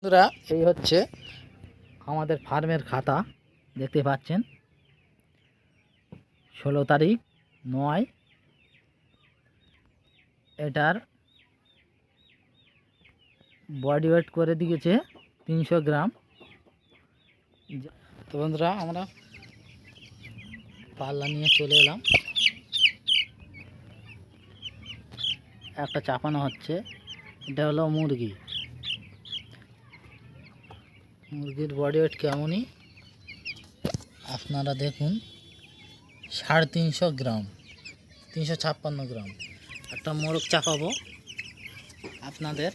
বন্ধুরা, এই হচ্ছে আমাদের ফার্মের খাতা। দেখতে পাচ্ছেন 16 তারিখ 9। এটার বডি ওয়েট করে দিয়েছে 300 গ্রাম। তো বন্ধুরা, আমরা পাল্লা নিয়ে চলে এলাম। একটা চাপানো হচ্ছে। এটা হলো মুরগির বডি ওয়েট কেমনই আপনারা দেখুন। 350 গ্রাম, 356 গ্রাম। একটা মোরগ চাপাবো আপনাদের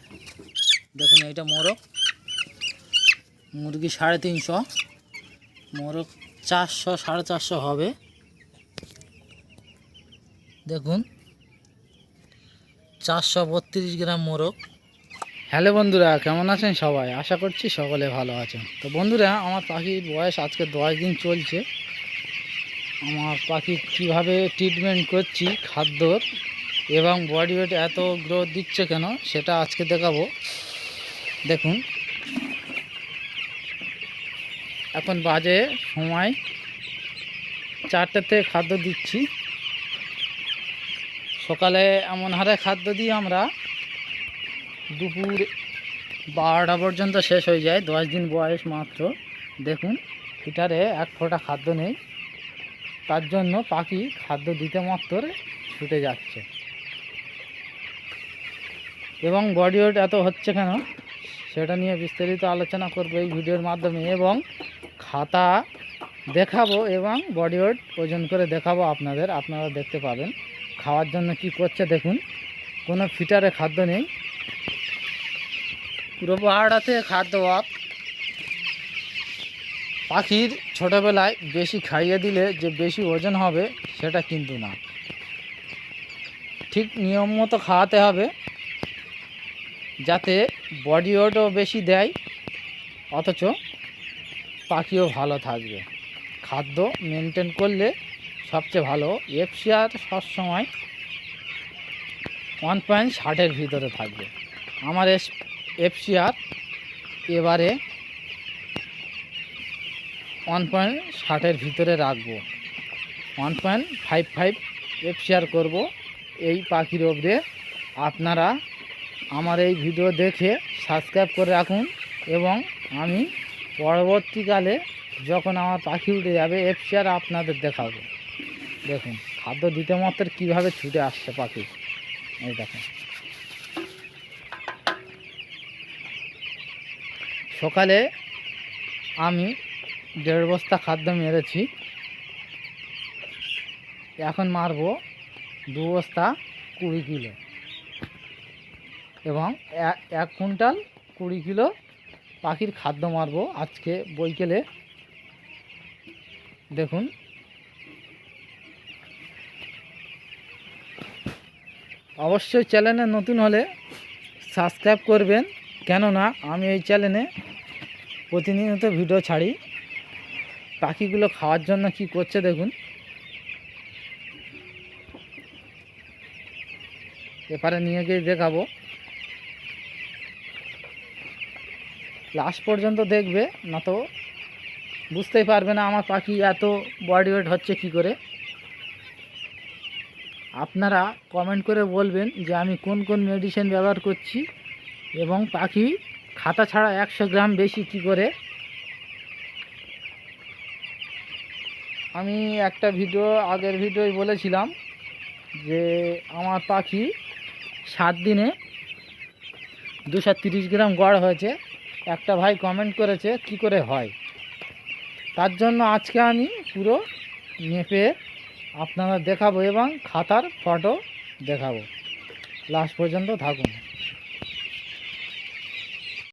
দেখুন। এইটা মোরগ, মুরগি 350, মোরগ 400 450 হবে। দেখুন 432 গ্রাম মোরগ। হ্যালো বন্ধুরা, কেমন আছেন সবাই? আশা করছি সকলে ভালো আছেন। তো বন্ধুরা, আমার পাখির বয়স আজকে 10 দিন চলছে। আমার পাখি কিভাবে ট্রিটমেন্ট করছি খাদ্যর এবং বডি ওয়েট এত গ্রোথ দিচ্ছে কেন, সেটা আজকে দেখাবো। দেখুন, এখন বাজে সময় 4টেতে খাদ্য দিচ্ছি। সকালে এমন হারে খাদ্য দিই আমরা, দুপুর 12টা পর্যন্ত শেষ হয়ে যায়। 10 দিন বয়স মাত্র। দেখুন, ফিটারে এক ফোঁটা খাদ্য নেই। তার জন্য পাখি খাদ্য দিতে মাত্র ছুটে যাচ্ছে। এবং বডি ওয়েট এত হচ্ছে কেন, সেটা নিয়ে বিস্তারিত আলোচনা করবো এই ভিডিওর মাধ্যমে, এবং খাতা দেখাবো এবং বডি ওয়েট ওজন করে দেখাবো আপনারা দেখতে পাবেন। খাওয়ার জন্য কি করছে দেখুন, কোনো ফিটারে খাদ্য নেই, পুরো পাহাড়াতে খাদ্য অফ। পাখির ছোটোবেলায় বেশি খাইয়ে দিলে যে বেশি ওজন হবে সেটা কিন্তু না। ঠিক নিয়ম মতো খাওয়াতে হবে, যাতে বডি ওয়েটও বেশি দেয় অথচ পাখিও ভালো থাকবে। খাদ্য মেনটেন করলে সবচেয়ে ভালো। এফসিআর সবসময় 1.60-এর ভিতরে থাকবে। আমার এফসিআর এবারে 1.60-এর ভিতরে রাখবো। 1.55 এফসিআর করব এই পাখির ওপরে। আপনারা আমার এই ভিডিও দেখে সাবস্ক্রাইব করে রাখুন, এবং আমি পরবর্তীকালে যখন আমার পাখি উঠে যাবে এফসিআর আপনাদের দেখাবো। দেখুন খাদ্য দিতে মাত্র কীভাবে ছুটে আসছে পাখি। এই দেখুন, সকালে আমি 1.5 বস্তা খাদ্য মেরেছি, এখন মারবো 2 বস্তা 20 কিলো, এবং 1 কুইন্টাল 20 কিলো পাখির খাদ্য মারবো আজকে বৈকালে। দেখুন, অবশ্যই চ্যানেলে নতুন হলে সাবস্ক্রাইব করবেন, কেননা আমি এই চ্যানেলে প্রতিনিয়ত ভিডিও ছাড়ি। পাখিগুলো খাওয়ার জন্য কি করছে দেখুন। এপারে নিয়ে গিয়ে দেখাবো, লাস্ট পর্যন্ত দেখবে, না তো বুঝতেই পারবে না আমার পাখি এত বডি ওয়েট হচ্ছে কি করে। আপনারা কমেন্ট করে বলবেন যে আমি কোন কোন মেডিসিন ব্যবহার করছি, এবং পাখি খাতা ছাড়া 100 গ্রাম বেশি কি করে। আমি একটা আগের ভিডিওয় বলেছিলাম যে আমার পাখি 7 দিনে 230 গ্রাম গড় হয়েছে। একটা ভাই কমেন্ট করেছে কি করে হয়, তার জন্য আজকে আমি পুরো মেপে আপনারা দেখাবো এবং খাতার ফটো দেখাবো। লাস্ট পর্যন্ত থাকুন।